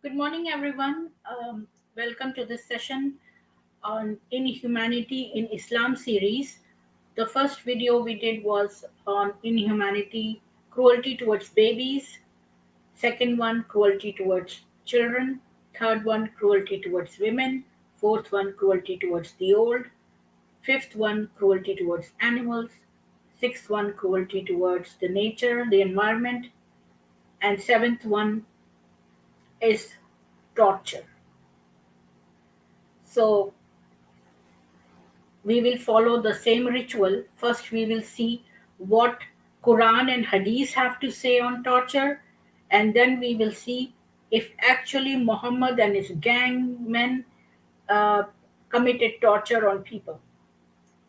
Good morning, everyone. Welcome to this session on Inhumanity in Islam series. The first video we did was on inhumanity, cruelty towards babies. Second one, cruelty towards children. Third one, cruelty towards women. Fourth one, cruelty towards the old. Fifth one, cruelty towards animals. Sixth one, cruelty towards the nature, the environment. And seventh one is torture. So we will follow the same ritual. First, we will see what Quran and Hadith have to say on torture, and then we will see if actually Muhammad and his gang men uh, committed torture on people.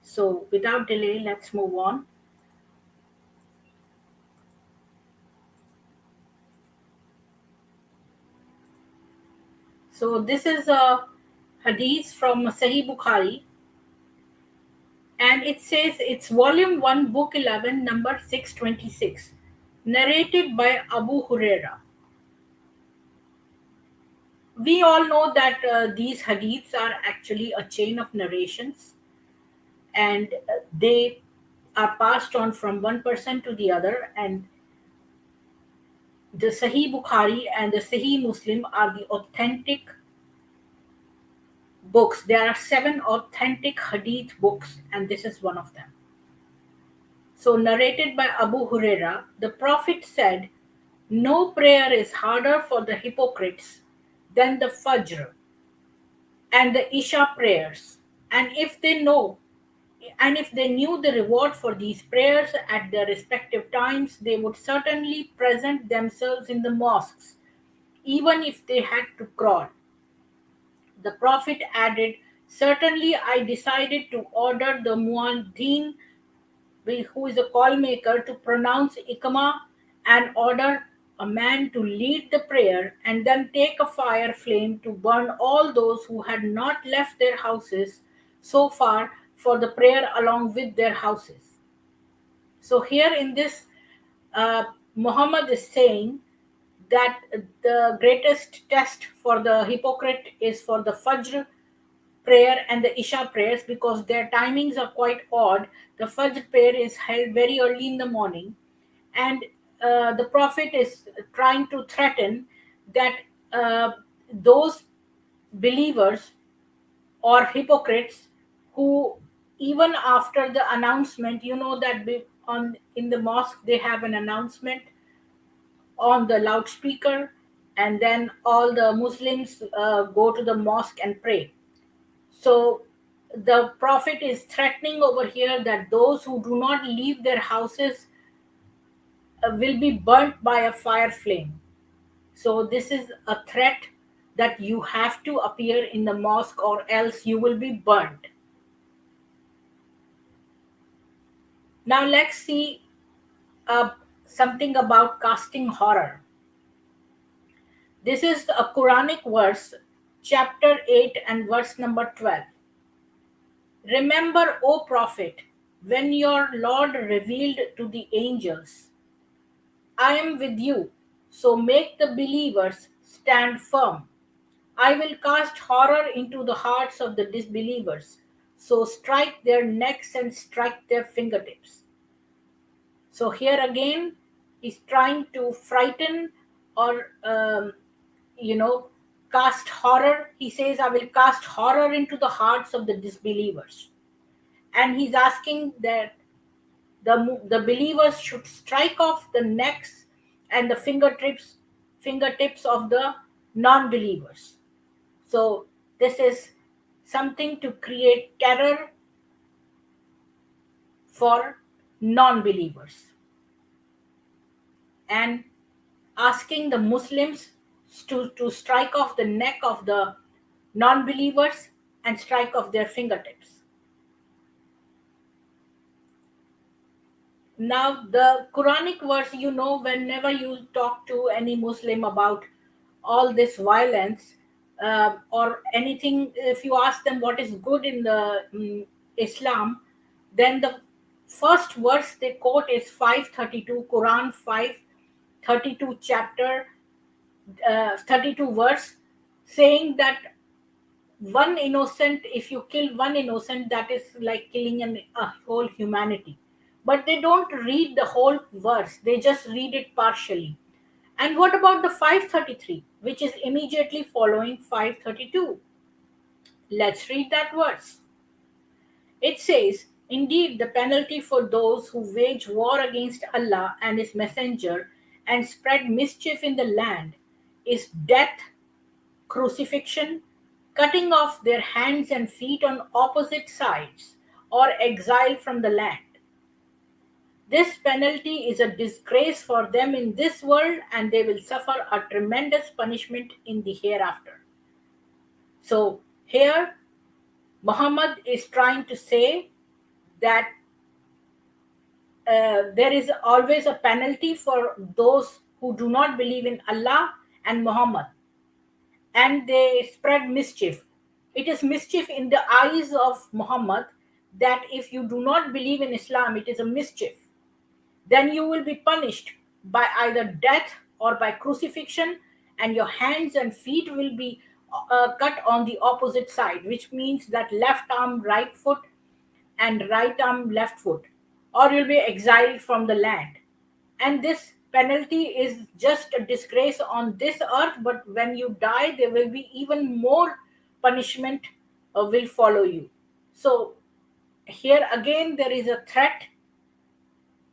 So, without delay, let's move on. So, this is a Hadith from Sahih Bukhari, and it says it's volume 1, book 11, number 626, narrated by Abu Huraira. We all know that these hadiths are actually a chain of narrations, and they are passed on from one person to the other. And the Sahih Bukhari and the Sahih Muslim are the authentic books. There are seven authentic hadith books, and this is one of them. So, narrated by Abu Huraira, the Prophet said, "No prayer is harder for the hypocrites than the Fajr and the Isha prayers. And if they knew the reward for these prayers at their respective times, they would certainly present themselves in the mosques, even if they had to crawl." The Prophet added, "Certainly I decided to order the muaddin, who is a call maker, to pronounce ikama and order a man to lead the prayer, and then take a fire flame to burn all those who had not left their houses so far for the prayer along with their houses." So here in this, Muhammad is saying that the greatest test for the hypocrite is for the Fajr prayer and the Isha prayers, because their timings are quite odd. The Fajr prayer is held very early in the morning, and the Prophet is trying to threaten that those believers or hypocrites who, even after the announcement, that on in the mosque they have an announcement on the loudspeaker, and then all the Muslims go to the mosque and pray. So the Prophet is threatening over here that those who do not leave their houses will be burnt by a fire flame. So this is a threat that you have to appear in the mosque or else you will be burnt. Now let's see uh, something about casting horror. This is a Quranic verse, chapter 8 and verse number 12. "Remember, O Prophet, when your Lord revealed to the angels, 'I am with you, so make the believers stand firm. I will cast horror into the hearts of the disbelievers, so strike their necks and strike their fingertips.'" So here again, he's trying to frighten or, you know, cast horror. He says, "I will cast horror into the hearts of the disbelievers." And he's asking that the believers should strike off the necks and the fingertips of the non-believers. So this is something to create terror for non-believers, and asking the Muslims to strike off the neck of the non-believers and strike off their fingertips. Now, the Quranic verse, whenever you talk to any Muslim about all this violence or anything, if you ask them what is good in the Islam, then the first verse they quote is 532, Quran 532, chapter 32 verse, saying that one innocent, if you kill one innocent, that is like killing a whole humanity. But they don't read the whole verse, they just read it partially. And what about the 533, which is immediately following 532? Let's read that verse. It says, "Indeed, the penalty for those who wage war against Allah and His Messenger and spread mischief in the land is death, crucifixion, cutting off their hands and feet on opposite sides, or exile from the land. This penalty is a disgrace for them in this world, and they will suffer a tremendous punishment in the hereafter." So, here Muhammad is trying to say that there is always a penalty for those who do not believe in Allah and Muhammad, and they spread mischief. It is mischief in the eyes of Muhammad that if you do not believe in Islam, it is a mischief. Then you will be punished by either death or by crucifixion, and your hands and feet will be cut on the opposite side, which means that left arm, right foot, and right arm, left foot, or you'll be exiled from the land. And this penalty is just a disgrace on this earth, but when you die, there will be even more punishment will follow you. So, here again, there is a threat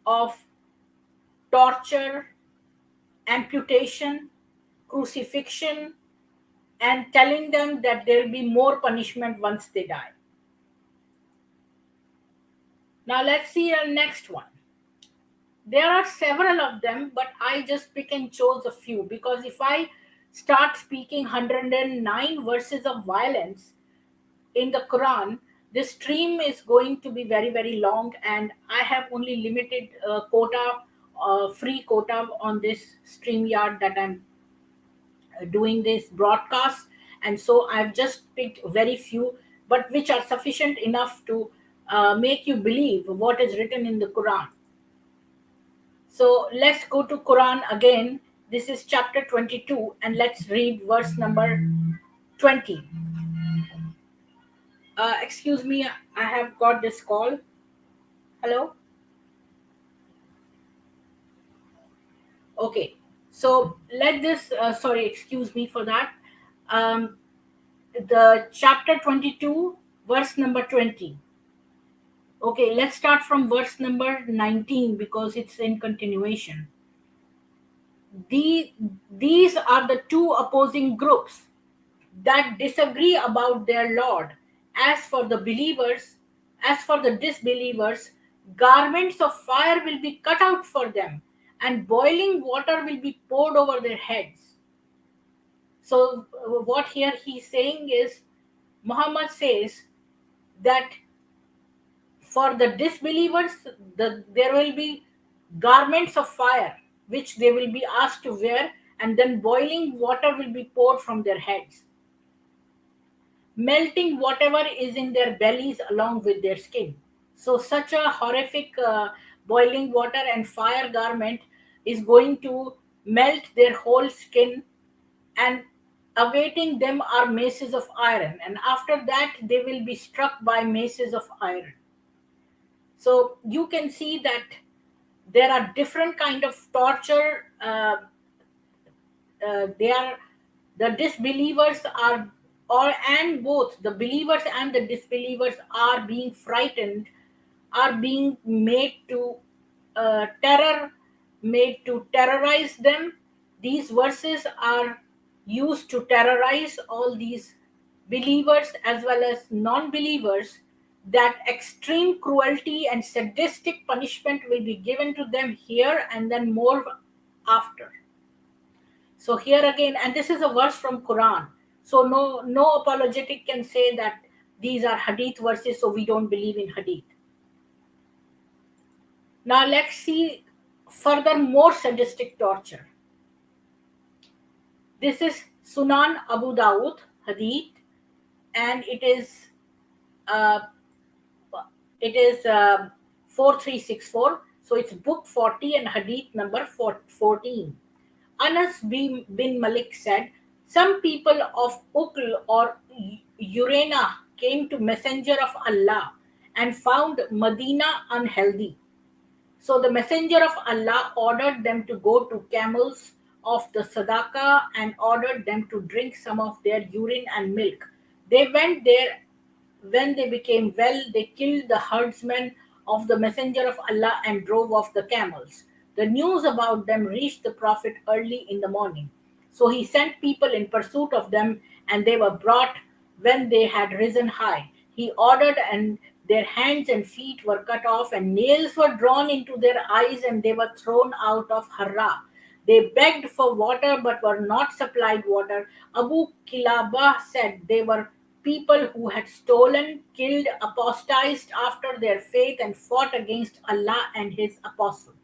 of torture, amputation, crucifixion, and telling them that there will be more punishment once they die. Now, let's see our next one. There are several of them, but I just pick and chose a few, because if I start speaking 109 verses of violence in the Quran, this stream is going to be very, very long, and I have only limited quota, free quota on this StreamYard that I'm doing this broadcast. And so I've just picked very few, but which are sufficient enough to make you believe what is written in the Quran. So let's go to Quran again. This is chapter 22, and let's read verse number 20. Excuse me, I have got this call. Hello? Okay. So let this, sorry, excuse me for that. Um, the chapter 22, verse number 20. Okay, let's start from verse number 19 because it's in continuation. The, these are the two opposing groups that disagree about their Lord. As for the believers, as for the disbelievers, garments of fire will be cut out for them, and boiling water will be poured over their heads. So, what here he's saying is, Muhammad says that for the disbelievers, there will be garments of fire which they will be asked to wear, and then boiling water will be poured from their heads, melting whatever is in their bellies along with their skin. So, such a horrific boiling water and fire garment is going to melt their whole skin, and awaiting them are maces of iron. And after that, they will be struck by maces of iron. So, you can see that there are different kind of torture. They are the disbelievers are, or and both the believers and the disbelievers are being frightened, are being made to terror made to terrorize them. These verses are used to terrorize all these believers as well as non-believers, that extreme cruelty and sadistic punishment will be given to them here and then more after. So here again, and this is a verse from Quran. So no apologetic can say that these are hadith verses, so we don't believe in hadith. Now let's see further more sadistic torture. This is Sunan Abu Dawud hadith, and uh, it is 4364. So it's book 40 and hadith number 14. Anas bin Malik said, some people of Ukl or Urena came to Messenger of Allah and found Medina unhealthy. So the Messenger of Allah ordered them to go to camels of the Sadaqah and ordered them to drink some of their urine and milk. They went there. When they became well, they killed the herdsmen of the Messenger of Allah and drove off the camels. The news about them reached the Prophet early in the morning. So he sent people in pursuit of them, and they were brought when they had risen high. He ordered, and their hands and feet were cut off, and nails were drawn into their eyes, and they were thrown out of Harra. They begged for water but were not supplied water. Abu Kilabah said they were people who had stolen, killed, apostatized after their faith, and fought against Allah and His apostle.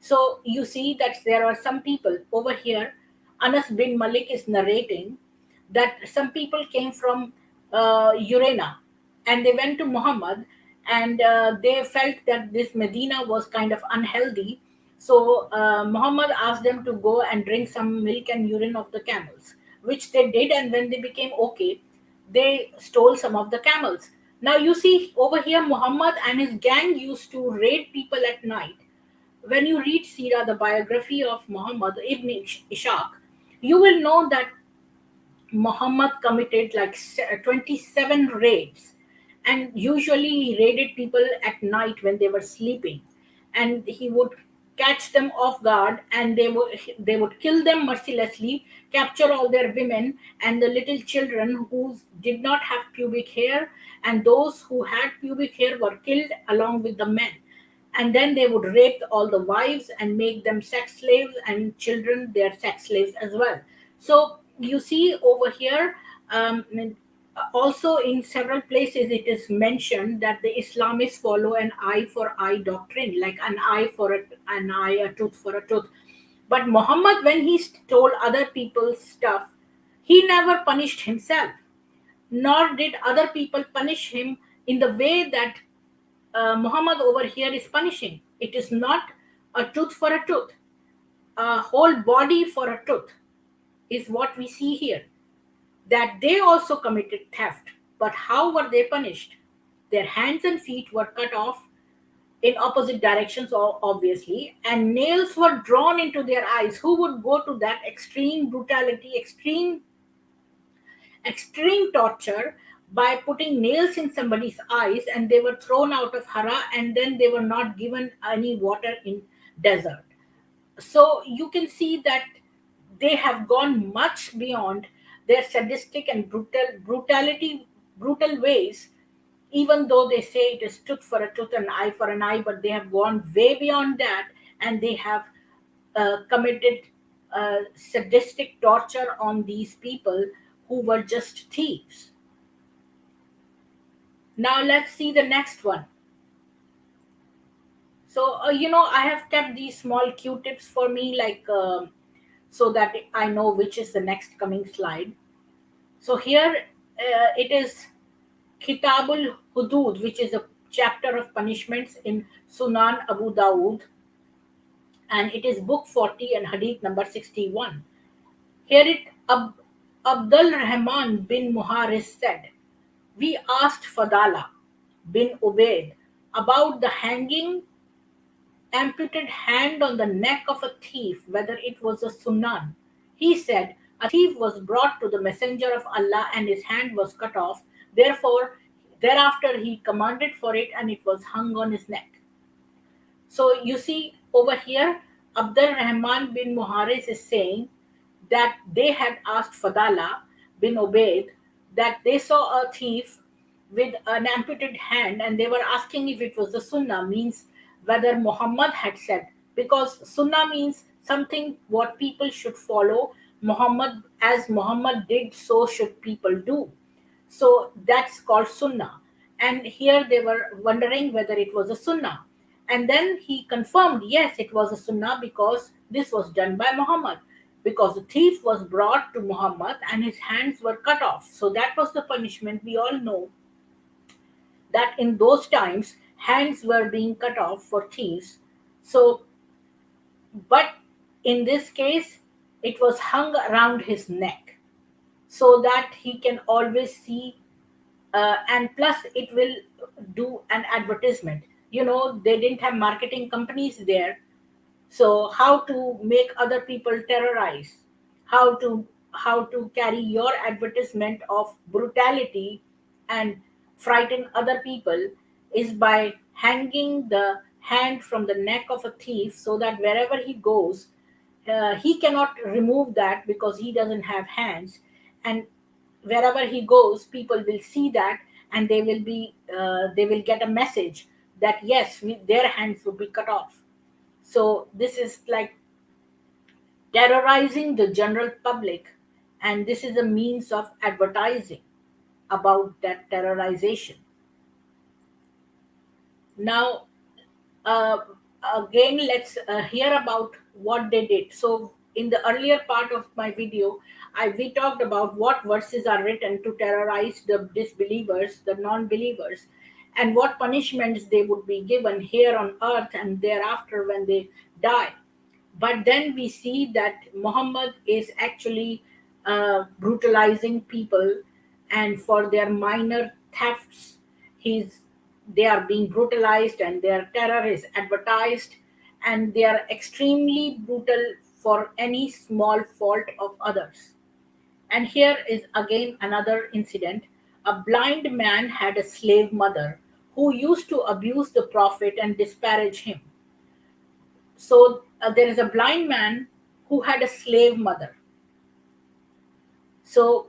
So you see that there are some people over here. Anas bin Malik is narrating that some people came from Urena and they went to Muhammad, and they felt that this Medina was kind of unhealthy. So Muhammad asked them to go and drink some milk and urine of the camels, which they did. And when they became okay, they stole some of the camels. Now you see over here, Muhammad and his gang used to raid people at night. When you read Sira, the biography of Muhammad ibn Ishaq, you will know that Muhammad committed like 27 raids, and usually he raided people at night when they were sleeping, and he would catch them off guard, and they would kill them mercilessly, capture all their women and the little children who did not have pubic hair, and those who had pubic hair were killed along with the men. And then they would rape all the wives and make them sex slaves, and children their sex slaves as well. So you see over here, also in several places it is mentioned that the Islamists follow an eye for eye doctrine, like an eye, a tooth for a tooth. But Muhammad, when he stole other people's stuff, he never punished himself, nor did other people punish him in the way that Muhammad over here is punishing. It is not a tooth for a tooth, a whole body for a tooth is what we see here. That they also committed theft, but how were they punished? Their hands and feet were cut off in opposite directions, obviously, and nails were drawn into their eyes. Who would go to that extreme brutality, extreme torture by putting nails in somebody's eyes, and they were thrown out of Hara, and then they were not given any water in desert. So you can see that they have gone much beyond their sadistic and brutal ways, even though they say it is tooth for a tooth and eye for an eye, but they have gone way beyond that, and they have committed sadistic torture on these people who were just thieves. Now let's see the next one. So I have kept these small Q-tips for me, like so that I know which is the next coming slide. So here it is Kitabul Hudud, which is a chapter of punishments in Sunan Abu Dawud, and it is book 40 and hadith number 61. Here Abdul Rahman bin Muharis said, we asked Fadala bin Ubaid about the hanging amputated hand on the neck of a thief, whether it was a sunan. He said, a thief was brought to the Messenger of Allah and his hand was cut off. Thereafter he commanded for it and it was hung on his neck. So you see over here, Abdul Rahman bin Muharis is saying that they had asked Fadala bin Ubaid that they saw a thief with an amputated hand, and they were asking if it was the Sunnah, means whether Muhammad had said, because Sunnah means something what people should follow. Muhammad, as Muhammad did, so should people do. So that's called Sunnah. And here they were wondering whether it was a Sunnah. And then he confirmed, yes, it was a Sunnah because this was done by Muhammad. Because the thief was brought to Muhammad and his hands were cut off. So that was the punishment. We all know that in those times, hands were being cut off for thieves. So, but In this case, it was hung around his neck so that he can always see, and plus it will do an advertisement. They didn't have marketing companies there, so how to make other people terrorize, how to carry your advertisement of brutality and frighten other people, is by hanging the hand from the neck of a thief, so that wherever he goes, he cannot remove that because he doesn't have hands. And wherever he goes, people will see that, and they will get a message that yes, their hands would be cut off. So this is like terrorizing the general public, and this is a means of advertising about that terrorization. Now, uh, again, let's hear about what they did. So in the earlier part of my video, we talked about what verses are written to terrorize the disbelievers, the non-believers, and what punishments they would be given here on earth and thereafter when they die. But then we see that Muhammad is actually brutalizing people, and for their minor thefts, he's they are being brutalized, and their terror is advertised, and they are extremely brutal for any small fault of others. And here is again another incident. A blind man had a slave mother who used to abuse the prophet and disparage him. So there is a blind man who had a slave mother. So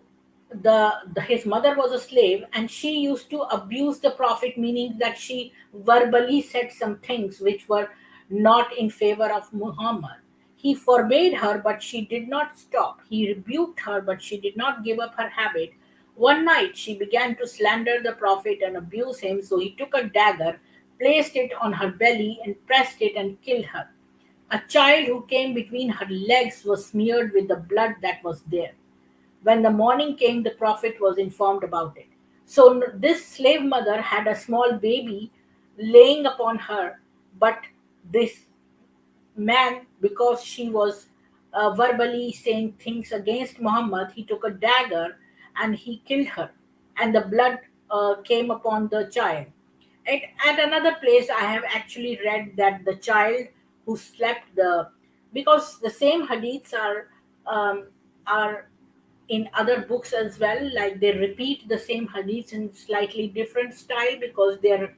his mother was a slave, and she used to abuse the prophet, meaning that she verbally said some things which were not in favor of Muhammad. He forbade her, but she did not stop. He rebuked her, but she did not give up her habit. One night she began to slander the prophet and abuse him, so he took a dagger, placed it on her belly, and pressed it and killed her. A child who came between her legs was smeared with the blood that was there. When the morning came, the prophet was informed about it. So this slave mother had a small baby laying upon her, but this man, because she was verbally saying things against Muhammad, he took a dagger and he killed her, and the blood came upon the child. At another place, I have actually read that the child who slept because the same hadiths are in other books as well. Like they repeat the same hadiths in slightly different style because they're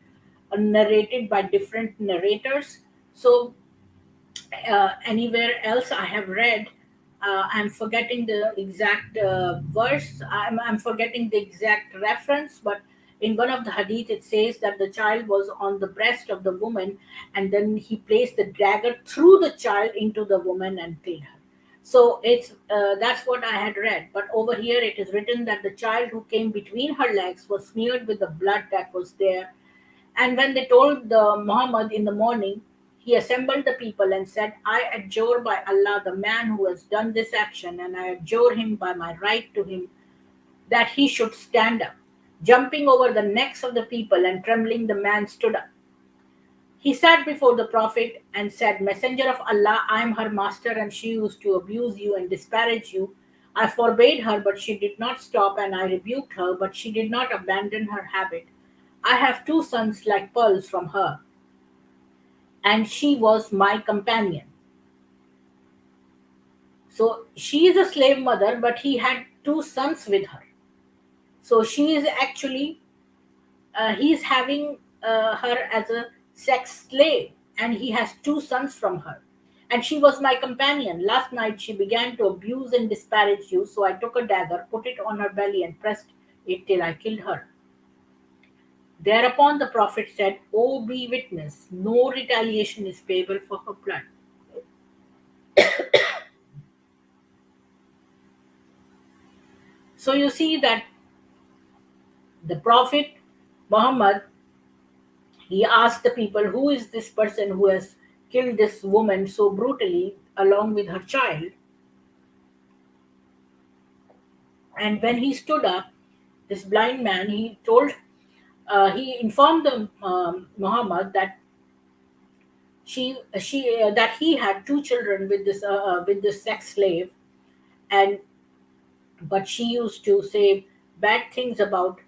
narrated by different narrators. So anywhere else I have read, I'm forgetting the exact verse, I'm forgetting the exact reference, but in one of the hadith it says that the child was on the breast of the woman, and then he placed the dagger through the child into the woman and killed her. So it's that's what I had read, but over here it is written that the child who came between her legs was smeared with the blood that was there. And when they told the Muhammad in the morning, he assembled the people and said, I adjure by Allah the man who has done this action, and I adjure him by my right to him that he should stand up. Jumping over the necks of the people and trembling, the man stood up. He sat before the Prophet and said, Messenger of Allah, I am her master, and she used to abuse you and disparage you. I forbade her, but she did not stop, and I rebuked her, but she did not abandon her habit. I have two sons like pearls from her, and she was my companion. So she is a slave mother, but he had two sons with her. So she is actually, he is having her as a sex slave, and he has two sons from her. And she was my companion. Last night she began to abuse and disparage you, so I took a dagger, put it on her belly, and pressed it till I killed her. Thereupon the Prophet said, O be witness, no retaliation is payable for her blood. So you see that the Prophet Muhammad, he asked the people, who is this person who has killed this woman so brutally along with her child? And when he stood up, this blind man, he informed the Muhammad that She that he had two children with this sex slave, and but she used to say bad things about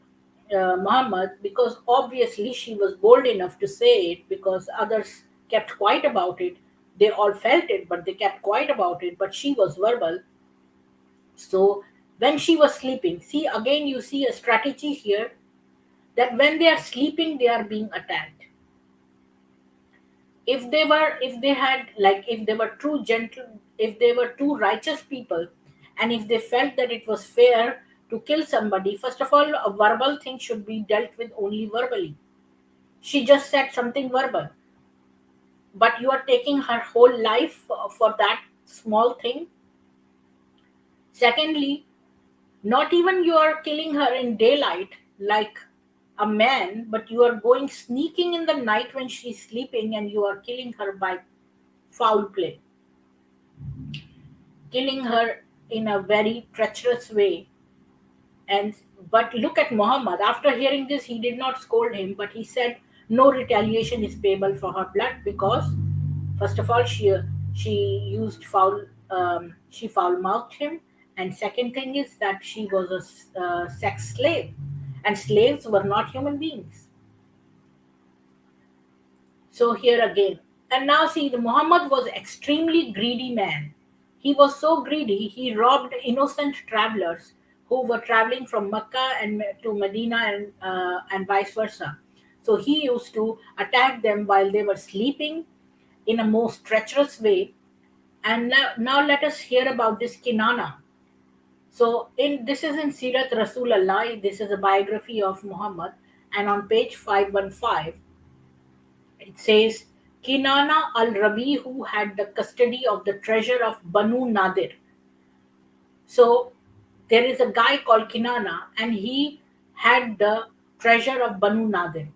Muhammad, because obviously she was bold enough to say it, because others kept quiet about it. They all felt it, but they kept quiet about it. But she was verbal. So when she was sleeping, see, again you see a strategy here, that when they are sleeping, they are being attacked. If they had, like, if they were true gentle, if they were true righteous people, and if they felt that it was fair to kill somebody, first of all, a verbal thing should be dealt with only verbally. She just said something verbal, but you are taking her whole life for that small thing. Secondly, not even you are killing her in daylight like a man, but you are going sneaking in the night when she's sleeping, and you are killing her by foul play, killing her in a very treacherous way. And but look at Muhammad. After hearing this, he did not scold him, but he said, "No retaliation is payable for her blood, because first of all, she used foul, she foul mouthed him, and second thing is that she was a sex slave, and slaves were not human beings." So here again. And now see, the Muhammad was extremely greedy man. He was so greedy, he robbed innocent travelers who were traveling from Mecca and to Medina, and vice versa. So he used to attack them while they were sleeping in a most treacherous way. And now let us hear about this Kinana. So in this is in Sirat Rasulullah. This is a biography of Muhammad, and on page 515 it says, Kinana al Rabi, who had the custody of the treasure of Banu Nadir. So there is a guy called Kinana, and he had the treasure of Banu Nadir.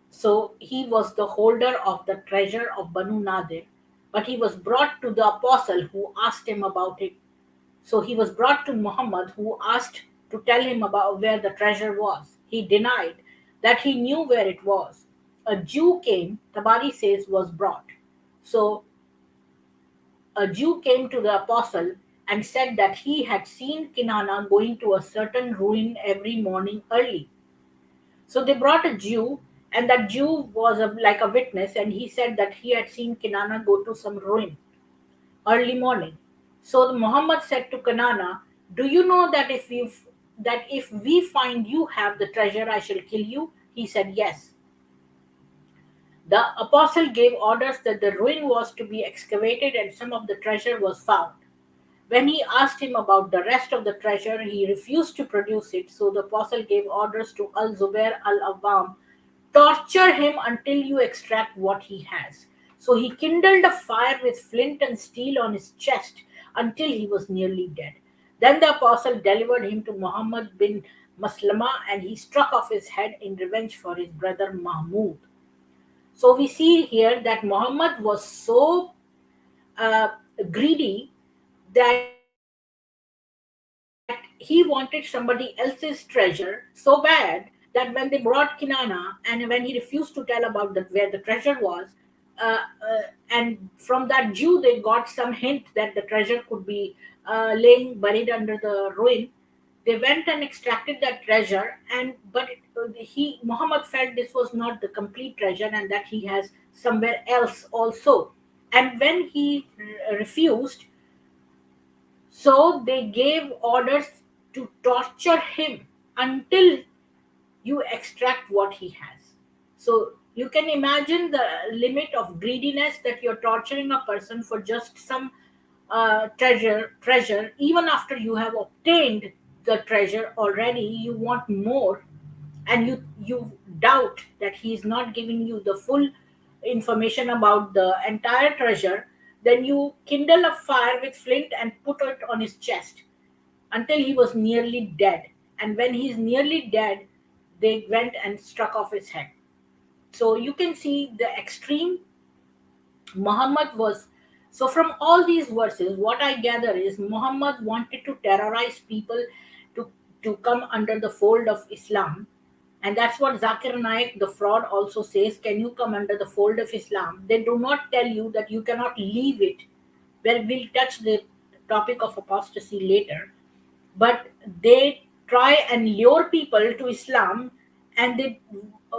So he was the holder of the treasure of Banu Nadir, but he was brought to the apostle who asked him about it. So he was brought to Muhammad, who asked to tell him about where the treasure was. He denied that he knew where it was. A Jew came, Tabari says, was brought. So a Jew came to the apostle and said that he had seen Kinana going to a certain ruin every morning early. So they brought a Jew, and that Jew was like a witness, and he said that he had seen Kinana go to some ruin early morning. So Muhammad said to Kanana, "Do you know that if we find you have the treasure, I shall kill you?" He said, "Yes." The apostle gave orders that the ruin was to be excavated, and some of the treasure was found. When he asked him about the rest of the treasure, he refused to produce it. So the apostle gave orders to Al Zubair al Awam, torture him until you extract what he has. So he kindled a fire with flint and steel on his chest until he was nearly dead. Then the apostle delivered him to Muhammad bin Maslama, and he struck off his head in revenge for his brother Mahmud. So we see here that Muhammad was so uh, greedy that he wanted somebody else's treasure so bad that when they brought Kinana, and when he refused to tell about where the treasure was, and from that Jew they got some hint that the treasure could be laying buried under the ruin. They went and extracted that treasure, and he Muhammad felt this was not the complete treasure, and that he has somewhere else also. And when he refused, so they gave orders to torture him until you extract what he has. So you can imagine the limit of greediness, that you're torturing a person for just some treasure. Even after you have obtained the treasure already, you want more, and you doubt that he's not giving you the full information about the entire treasure. Then you kindle a fire with flint and put it on his chest until he was nearly dead. And when he's nearly dead, they went and struck off his head. So you can see the extreme Muhammad was. So from all these verses, what I gather is Muhammad wanted to terrorize people to, to come under the fold of Islam. And that's what Zakir Naik, the fraud, also says. Can you come under the fold of Islam? They do not tell you that you cannot leave it. Well, we'll touch the topic of apostasy later. But they try and lure people to Islam, and they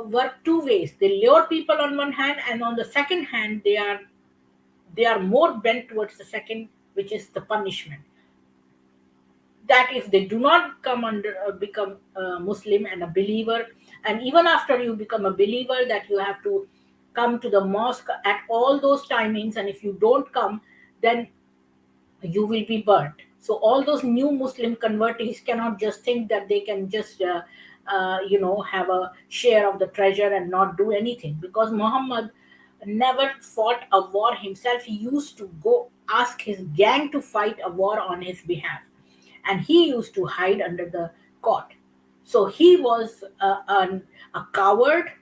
work two ways. They lure people on one hand, and on the second hand, they are more bent towards the second, which is the punishment, that if they do not come under become a Muslim and a believer, and even after you become a believer, that you have to come to the mosque at all those timings, and if you don't come, then you will be burnt. So all those new Muslim convertees cannot just think that they can just have a share of the treasure and not do anything, because Muhammad never fought a war himself. He used to go ask his gang to fight a war on his behalf, and he used to hide under the cot. So he was a coward,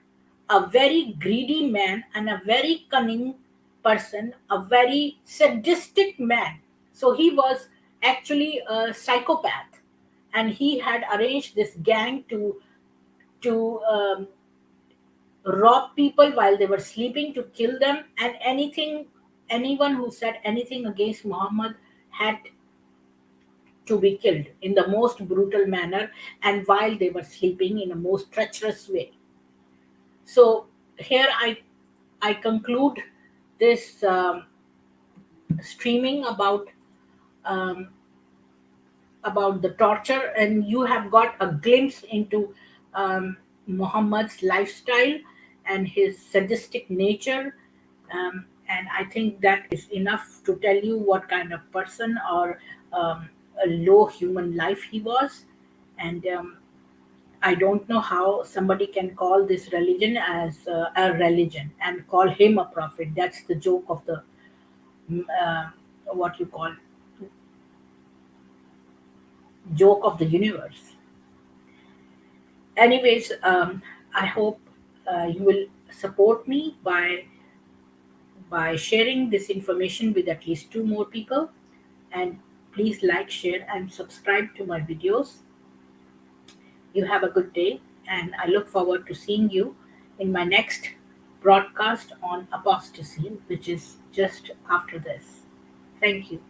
a very greedy man, and a very cunning person, a very sadistic man. So he was actually a psychopath, and he had arranged this gang to rob people while they were sleeping, to kill them, and anyone who said anything against Muhammad had to be killed in the most brutal manner, and while they were sleeping in a most treacherous way. So here I conclude this streaming um, about the torture, and you have got a glimpse into Muhammad's lifestyle and his sadistic nature. And I think that is enough to tell you what kind of person or a low human life he was. And I don't know how somebody can call this religion as a religion and call him a prophet. That's the joke of the what you call joke of the universe. Anyways, I hope you will support me by sharing this information with at least two more people, and please like, share, and subscribe to my videos. You have a good day, and I look forward to seeing you in my next broadcast on apostasy, which is just after this. Thank you.